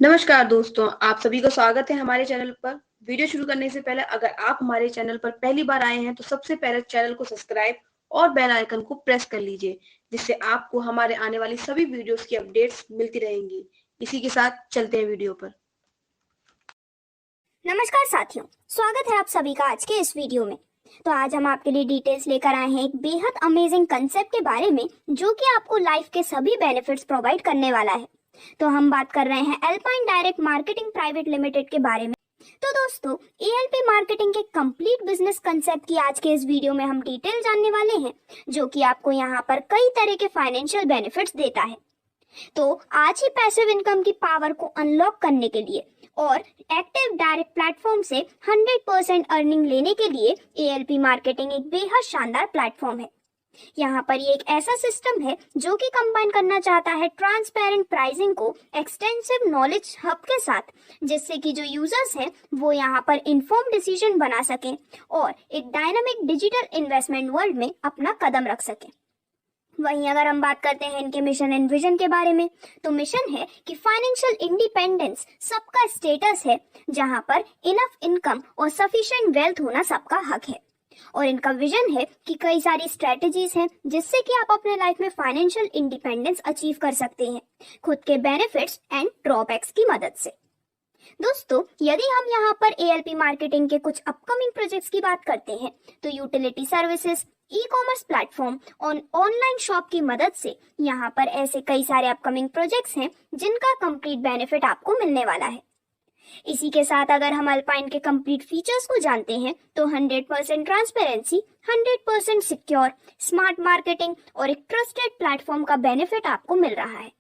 नमस्कार दोस्तों, आप सभी का स्वागत है हमारे चैनल पर। वीडियो शुरू करने से पहले अगर आप हमारे चैनल पर पहली बार आए हैं तो सबसे पहले चैनल को सब्सक्राइब और बेल आइकन को प्रेस कर लीजिए, जिससे आपको हमारे आने वाली सभी वीडियोस की अपडेट्स मिलती रहेंगी। इसी के साथ चलते हैं वीडियो पर। नमस्कार साथियों, स्वागत है आप सभी का आज के इस वीडियो में। तो आज हम आपके लिए डिटेल्स लेकर आए हैं एक बेहद अमेजिंग कंसेप्ट के बारे में, जो कि आपको लाइफ के सभी बेनिफिट्स प्रोवाइड करने वाला है। तो हम बात कर रहे हैं alpine direct marketing private limited के बारे में। तो दोस्तों, एएलपी मार्केटिंग के कंप्लीट बिजनेस कंसेप्ट की आज के इस वीडियो में हम डिटेल जानने वाले हैं, जो कि आपको यहाँ पर कई तरह के फाइनेंशियल बेनिफिट्स देता है। तो आज ही पैसिव इनकम की पावर को अनलॉक करने के लिए और एक्टिव डायरेक्ट प्लेटफॉर्म से 100% अर्निंग लेने के लिए एएलपी मार्केटिंग एक बेहद शानदार प्लेटफॉर्म है। यहाँ पर ये एक ऐसा सिस्टम है जो कि कंबाइन करना चाहता है ट्रांसपेरेंट प्राइसिंग को एक्सटेंसिव नॉलेज हब के साथ, जिससे कि जो यूजर्स हैं वो यहाँ पर इन्फॉर्म डिसीजन बना सकें और एक डायनामिक डिजिटल इन्वेस्टमेंट वर्ल्ड में अपना कदम रख सकें। वहीं अगर हम बात करते हैं इनके मिशन एंड विजन के बारे में, तो मिशन है कि फाइनेंशियल इंडिपेंडेंस सबका स्टेटस है, जहां पर इनफ इनकम और सफिशिएंट वेल्थ होना सबका हक है। और इनका विजन है कि कई सारी स्ट्रेटजीज हैं जिससे कि आप अपने लाइफ में फाइनेंशियल इंडिपेंडेंस अचीव कर सकते हैं, खुद के बेनिफिट्स एंड ड्रॉबैक्स की मदद से। दोस्तों, यदि हम यहाँ पर एएलपी मार्केटिंग के कुछ अपकमिंग प्रोजेक्ट्स की बात करते हैं, तो utility services, e commerce platform और ऑनलाइन शॉप की मदद से यहाँ पर ऐसे कई सारे अपकमिंग प्रोजेक्ट्स हैं जिनका कंप्लीट बेनिफिट आपको मिलने वाला है। इसी के साथ अगर हम अल्पाइन के कंप्लीट फीचर्स को जानते हैं, तो 100% ट्रांसपेरेंसी, 100% सिक्योर, स्मार्ट मार्केटिंग और एक ट्रस्टेड प्लेटफॉर्म का बेनिफिट आपको मिल रहा है।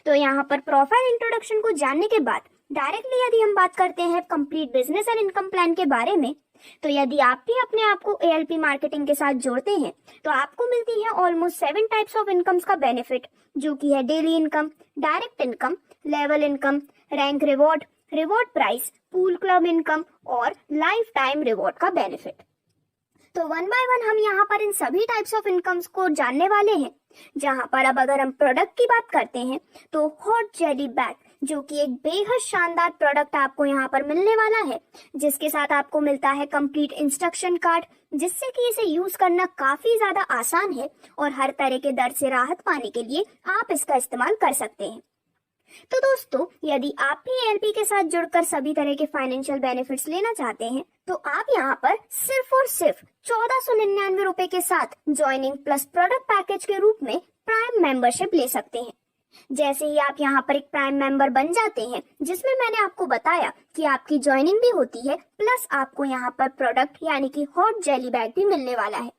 तो यहाँ पर प्रोफाइल इंट्रोडक्शन को जानने के बाद डायरेक्टली यदि हम बात करते हैं complete business and income plan के बारे में, तो यदि आप भी अपने आप को एएलपी मार्केटिंग के साथ जोड़ते हैं तो आपको मिलती है ऑलमोस्ट 7 टाइप्स ऑफ इनकम्स का बेनिफिट, जो कि है daily income, direct income, level income, rank reward, reward price, pool club income और लाइफ टाइम रिवॉर्ड का बेनिफिट। तो वन बाय वन हम यहाँ पर इन सभी टाइप्स ऑफ इनकम्स को जानने वाले हैं। जहाँ पर अब अगर हम प्रोडक्ट की बात करते हैं, तो हॉट जेली बैग, जो कि एक बेहद शानदार प्रोडक्ट आपको यहाँ पर मिलने वाला है, जिसके साथ आपको मिलता है कंप्लीट इंस्ट्रक्शन कार्ड, जिससे कि इसे यूज करना काफी ज्यादा आसान है और हर तरह के दर्द से राहत पाने के लिए आप इसका इस्तेमाल कर सकते हैं। तो दोस्तों, यदि आप भी एएलपी के साथ जुड़कर सभी तरह के फाइनेंशियल बेनिफिट्स लेना चाहते हैं, तो आप यहाँ पर सिर्फ और सिर्फ 1499 रुपए के साथ ज्वाइनिंग प्लस प्रोडक्ट पैकेज के रूप में प्राइम मेंबरशिप ले सकते हैं। जैसे ही आप यहाँ पर एक प्राइम मेंबर बन जाते हैं, जिसमें मैंने आपको बताया कि आपकी ज्वाइनिंग भी होती है, प्लस आपको यहाँ पर प्रोडक्ट यानी कि हॉट जेली बैग भी मिलने वाला है।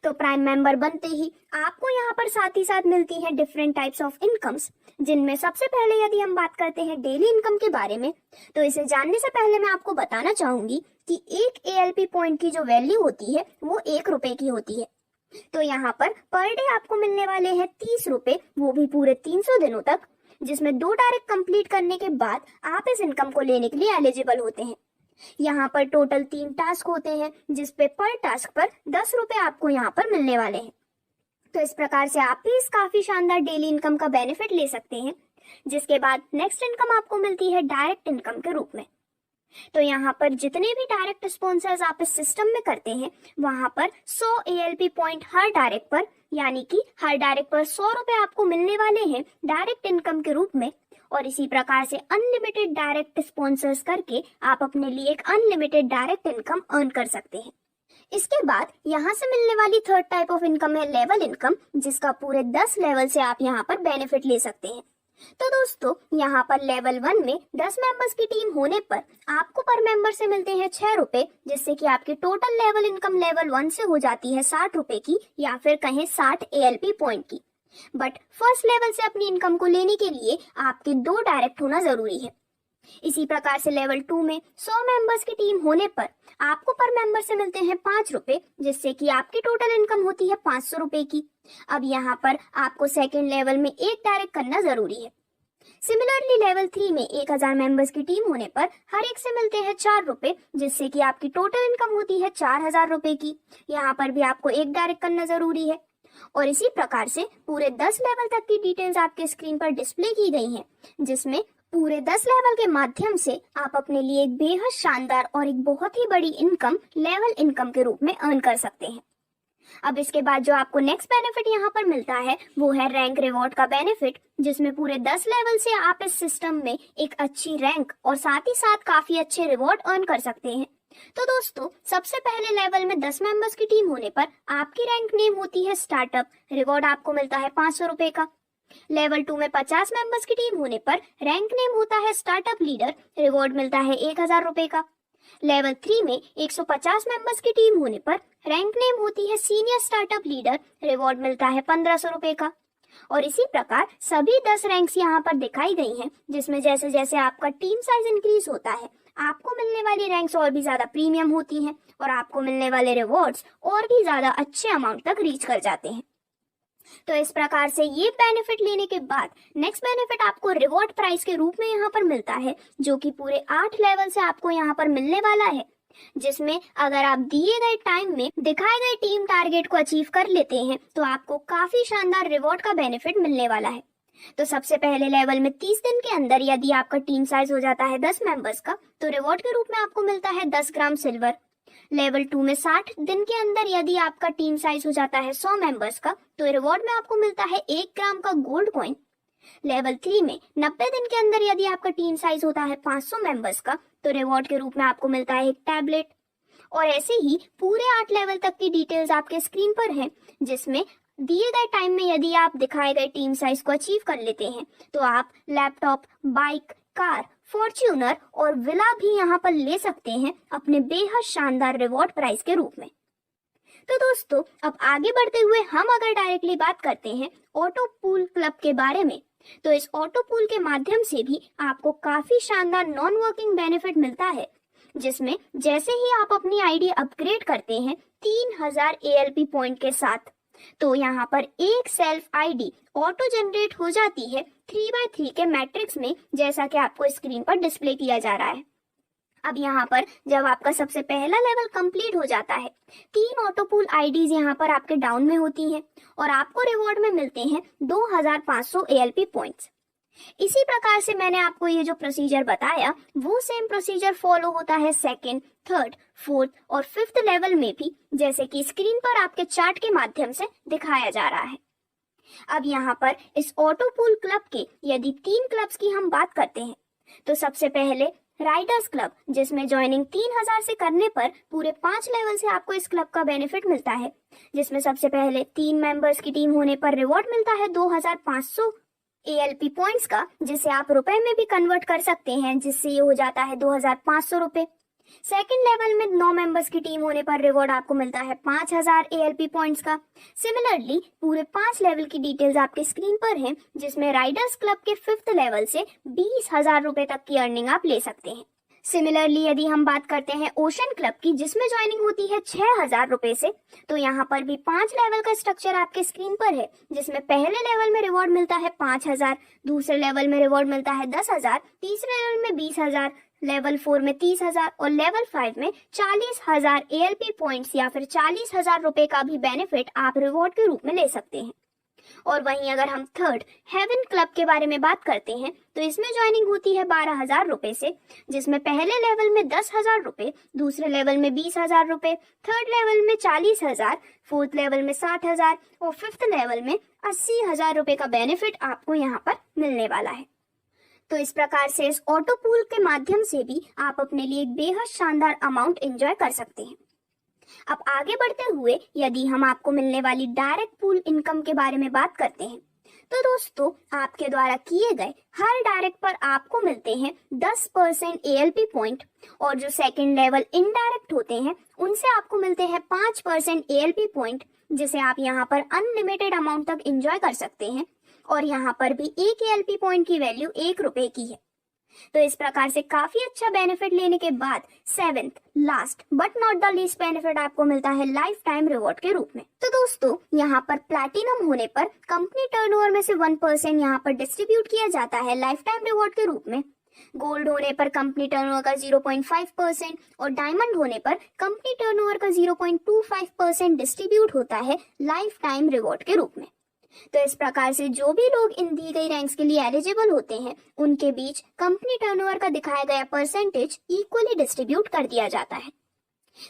तो प्राइम मेंबर बनते ही आपको यहाँ पर साथ ही साथ मिलती है डिफरेंट टाइप्स ऑफ इनकम्स, जिनमें सबसे पहले यदि हम बात करते हैं डेली इनकम के बारे में, तो इसे जानने से पहले मैं आपको बताना चाहूंगी कि एक एएलपी पॉइंट की जो वैल्यू होती है वो 1 रुपए की होती है। तो यहाँ पर डे आपको मिलने वाले हैं 30 रुपए, वो भी पूरे 300 दिनों तक, जिसमें 2 डायरेक्ट कंप्लीट करने के बाद आप इस इनकम को लेने के लिए एलिजिबल होते हैं। यहाँ पर टोटल 3 टास्क होते हैं, जिसपे पर टास्क पर 10 रुपए आपको यहाँ पर मिलने वाले हैं। तो इस प्रकार से आप भी इस काफी शानदार डेली इनकम का बेनिफिट ले सकते हैं, जिसके बाद नेक्स्ट इनकम आपको मिलती है डायरेक्ट इनकम के रूप में। तो यहाँ पर जितने भी डायरेक्ट स्पॉन्सर्स आप इस सिस्टम में करते हैं, वहां पर 100 एएलपी पॉइंट हर डायरेक्ट पर, यानी कि हर डायरेक्ट पर 100 रुपए आपको मिलने वाले हैं डायरेक्ट इनकम के रूप में। और इसी प्रकार से अनलिमिटेड डायरेक्ट स्पॉन्सर्स करके आप अपने लिए एक अनलिमिटेड डायरेक्ट इनकम अर्न कर सकते हैं। इसके बाद यहाँ से मिलने वाली थर्ड टाइप ऑफ इनकम है लेवल इनकम, जिसका पूरे 10 लेवल से आप यहाँ पर बेनिफिट ले सकते हैं। तो दोस्तों, यहाँ पर लेवल 1 में 10 मेंबर्स की टीम होने पर आपको पर मेंबर से मिलते हैं 6 रुपए, जिससे कि आपकी टोटल लेवल इनकम लेवल 1 से हो जाती है 60 रुपए की, या फिर कहें 60 एएलपी पॉइंट की। बट फर्स्ट लेवल से अपनी इनकम को लेने के लिए आपके 2 डायरेक्ट होना जरूरी है। इसी प्रकार से लेवल 2 में 100 मेंबर्स की टीम होने पर आपको पर मेंबर से मिलते हैं 5 रुपए, जिससे कि आपकी टोटल इनकम होती है 500 रुपए की। अब यहाँ पर आपको सेकेंड लेवल में 1 डायरेक्ट करना जरूरी है। सिमिलरली लेवल 3 में 1000 मेंबर्स की टीम होने पर हर एक से मिलते हैं 4 रुपए, जिससे कि आपकी टोटल इनकम होती है 4000 रुपए की। यहाँ पर भी आपको 1 डायरेक्ट करना जरूरी है। और इसी प्रकार से पूरे 10 लेवल तक की डिटेल्स आपके स्क्रीन पर डिस्प्ले की गई हैं, जिसमें पूरे 10 लेवल के माध्यम से आप अपने लिए एक बेहद शानदार और एक बहुत ही बड़ी इनकम लेवल इनकम के रूप में अर्न कर सकते हैं। अब इसके बाद जो आपको नेक्स्ट बेनिफिट यहाँ पर मिलता है वो है रैंक रिवॉर्ड का बेनिफिट, जिसमें पूरे 10 लेवल से आप इस सिस्टम में एक अच्छी रैंक और साथ ही साथ काफी अच्छे रिवॉर्ड अर्न कर सकते हैं। तो दोस्तों, सबसे पहले लेवल में 10 मेंबर्स की टीम होने पर आपकी रैंक नेम होती है स्टार्टअप, रिवॉर्ड आपको मिलता है 500 रुपए का। लेवल 2 में 50 मेंबर्स की टीम होने पर रैंक नेम होता है स्टार्टअप लीडर, रिवॉर्ड मिलता है 1000 रुपए का। लेवल 3 में 150 मेंबर्स की टीम होने पर रैंक नेम होती है सीनियर स्टार्टअप लीडर, रिवॉर्ड मिलता है 1500 रुपए का। और इसी प्रकार सभी 10 रैंक्स यहाँ पर दिखाई गई हैं, जिसमें जैसे जैसे आपका टीम साइज इंक्रीज होता है आपको मिलने वाली रैंक्स और भी ज्यादा प्रीमियम होती हैं और आपको मिलने वाले रिवॉर्ड्स और भी ज्यादा अच्छे अमाउंट तक रीच कर जाते हैं। तो इस प्रकार से ये बेनिफिट लेने के बाद नेक्स्ट बेनिफिट आपको रिवॉर्ड प्राइस के रूप में यहाँ पर मिलता है, जो कि पूरे 8 लेवल से आपको यहाँ पर मिलने वाला है, जिसमें अगर आप दिए गए टाइम में दिखाए गए टीम टारगेट को अचीव कर लेते हैं तो आपको काफी शानदार रिवॉर्ड का बेनिफिट मिलने वाला है। तो सबसे पहले लेवल में 30 दिन के अंदर यदि आपका टीम साइज हो जाता है 10 मेंबर्स का तो रिवॉर्ड के रूप में आपको मिलता है 10 ग्राम सिल्वर। लेवल 2 में 60 दिन के अंदर यदि आपका टीम साइज हो जाता है 100 मेंबर्स का तो रिवॉर्ड में आपको मिलता है 1 ग्राम का गोल्ड कॉइन। लेवल 3 में 90 दिन के अंदर यदि आपका टीम साइज होता है 500 मेंबर्स का तो रिवॉर्ड के रूप में आपको मिलता है एक टैबलेट। और ऐसे ही पूरे 8 लेवल तक की डिटेल्स आपके स्क्रीन पर है, जिसमें दिए गए टाइम में यदि आप दिखाए गए टीम साइज को अचीव कर लेते हैं तो आप लैपटॉप, बाइक, कार, फॉर्च्यूनर और विला भी यहाँ पर ले सकते हैं अपने बेहद शानदार रिवॉर्ड प्राइस के रूप में। तो दोस्तों, अब आगे बढ़ते हुए हम अगर डायरेक्टली बात करते हैं ऑटो पूल क्लब के बारे में, तो इस ऑटो पूल के माध्यम से भी आपको काफी शानदार नॉन वर्किंग बेनिफिट मिलता है, जिसमें जैसे ही आप अपनी आईडी अपग्रेड करते हैं 3000 ALP पॉइंट के साथ, तो यहाँ पर एक सेल्फ आईडी ऑटो जनरेट हो जाती है 3x3 के मैट्रिक्स में, जैसा कि आपको स्क्रीन पर डिस्प्ले किया जा रहा है। अब यहाँ पर जब आपका सबसे पहला लेवल कंप्लीट हो जाता है 3 ऑटो पूल आईडीज यहाँ पर आपके डाउन में होती हैं और आपको रिवॉर्ड में मिलते हैं 2500 ALP पॉइंट्स। इसी प्रकार से मैंने आपको ये जो प्रोसीजर बताया वो सेम प्रोसीजर फॉलो होता है सेकंड, थर्ड, फोर्थ और फिफ्थ लेवल में भी, जैसे कि स्क्रीन पर आपके चार्ट के माध्यम से दिखाया जा रहा है। अब यहाँ पर इस ऑटो पूल क्लब के यदि 3 क्लब्स की हम बात करते हैं तो सबसे पहले राइडर्स क्लब, जिसमें ज्वाइनिंग 3000 से करने पर पूरे 5 लेवल से आपको इस क्लब का बेनिफिट मिलता है, जिसमें सबसे पहले 3 मेंबर्स की टीम होने पर रिवॉर्ड मिलता है 2500 ALP पॉइंट्स का, जिसे आप रुपए में भी कन्वर्ट कर सकते हैं, जिससे ये हो जाता है 2500 रुपए। सेकेंड लेवल में 9 मेंबर्स की टीम होने पर रिवॉर्ड आपको मिलता है 5000 ALP पॉइंट्स का। सिमिलरली पूरे 5 लेवल की डिटेल्स आपके स्क्रीन पर हैं, जिसमें राइडर्स क्लब के 5th लेवल से 20,000 रुपए तक की अर्निंग आप ले सकते हैं। सिमिलरली यदि हम बात करते हैं ओशन क्लब की, जिसमें ज्वाइनिंग होती है 6000 रुपए से, तो यहाँ पर भी 5 लेवल का स्ट्रक्चर आपके स्क्रीन पर है, जिसमें पहले लेवल में रिवॉर्ड मिलता है 5000, दूसरे लेवल में रिवॉर्ड मिलता है 10,000, तीसरे लेवल में 20,000, लेवल 4 में 30,000 और लेवल 5 में 40,000 ALP पॉइंट्स या फिर 40,000 रुपए का भी बेनिफिट आप रिवॉर्ड के रूप में ले सकते हैं। और वहीं अगर हम थर्ड हेवन क्लब के बारे में बात करते हैं तो इसमें ज्वाइनिंग होती है 12,000 रुपए से, जिसमें पहले लेवल में 10,000 रुपए, दूसरे लेवल में 20,000 रुपए, थर्ड लेवल में 40,000, फोर्थ लेवल में 60,000 और फिफ्थ लेवल में 80,000 रुपए का बेनिफिट आपको यहाँ पर मिलने वाला है। तो इस प्रकार से इस ऑटो पूल के माध्यम से भी आप अपने लिए एक बेहद शानदार अमाउंट एंजॉय कर सकते हैं। अब आगे बढ़ते हुए यदि हम आपको मिलने वाली डायरेक्ट पूल इनकम के बारे में बात करते हैं तो दोस्तों, आपके द्वारा किए गए हर डायरेक्ट पर आपको मिलते हैं 10% ALP पॉइंट, और जो सेकंड लेवल इनडायरेक्ट होते हैं उनसे आपको मिलते हैं 5% ALP पॉइंट, जिसे आप यहाँ पर अनलिमिटेड अमाउंट तक एंजॉय कर सकते हैं। और यहाँ पर भी एक ALP पॉइंट की वैल्यू 1 रुपए की है। तो इस प्रकार से काफी अच्छा बेनिफिट लेने के बाद 7th last but not the least benefit आपको मिलता है लाइफ टाइम रिवॉर्ड के रूप में। तो दोस्तों, यहाँ पर प्लैटिनम होने पर कंपनी टर्नओवर में से 1% यहाँ पर डिस्ट्रीब्यूट किया जाता है लाइफ टाइम रिवॉर्ड के रूप में। गोल्ड होने पर कंपनी टर्नओवर का 0.5% और डायमंड होने पर कंपनी टर्नओवर का 0.25% डिस्ट्रीब्यूट होता है लाइफ टाइम रिवॉर्ड के रूप में। तो इस प्रकार से जो भी लोग इन दी गई रैंक्स के लिए एलिजिबल होते हैं, उनके बीच कंपनी टर्नओवर का दिखाया गया परसेंटेज इक्वली डिस्ट्रीब्यूट कर दिया जाता है।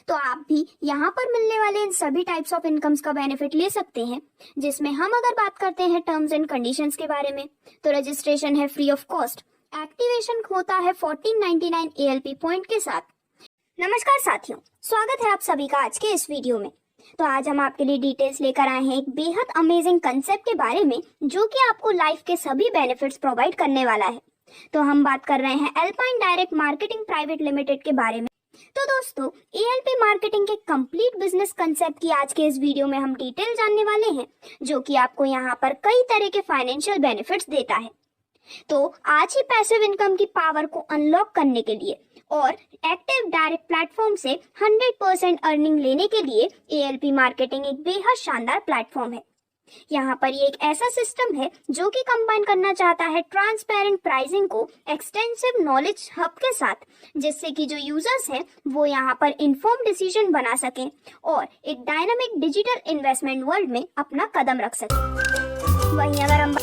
तो आप भी यहाँ पर मिलने वाले इन सभी टाइप्स ऑफ इनकम्स का बेनिफिट ले सकते हैं, जिसमें हम अगर बात करते हैं टर्म्स एंड कंडीशंस के बारे में, तो रजिस्ट्रेशन है फ्री ऑफ कॉस्ट, एक्टिवेशन होता है 1499 ALP पॉइंट के साथ। नमस्कार साथियों, स्वागत है आप सभी का आज के इस वीडियो में। तो आज हम आपके लिए डिटेल्स लेकर आए हैं एक बेहद अमेजिंग कंसेप्ट के बारे में, जो कि आपको लाइफ के सभी बेनिफिट्स प्रोवाइड करने वाला है। तो हम बात कर रहे हैं alpine direct marketing private limited के बारे में। तो दोस्तों, ALP मार्केटिंग के कंप्लीट बिजनेस कंसेप्ट की आज के इस वीडियो में हम डिटेल जानने वाले हैं, जो कि आपको यहाँ पर कई तरह के फाइनेंशियल बेनिफिट्स देता है। तो आज ही पैसिव इनकम की पावर को अनलॉक करने के लिए और एक्टिव डायरेक्ट प्लेटफॉर्म से 100% अर्निंग लेने के लिए ALP मार्केटिंग एक बेहद शानदार प्लेटफॉर्म है। यहाँ पर ये एक ऐसा सिस्टम है जो कि कंबाइन करना चाहता है ट्रांसपेरेंट प्राइसिंग को एक्सटेंसिव नॉलेज हब के साथ, जिससे कि जो यूजर्स हैं वो यहाँ पर इन्फॉर्म डिसीजन बना सकें और एक डायनामिक डिजिटल इन्वेस्टमेंट वर्ल्ड में अपना कदम रख सकें। वहीं अगर हम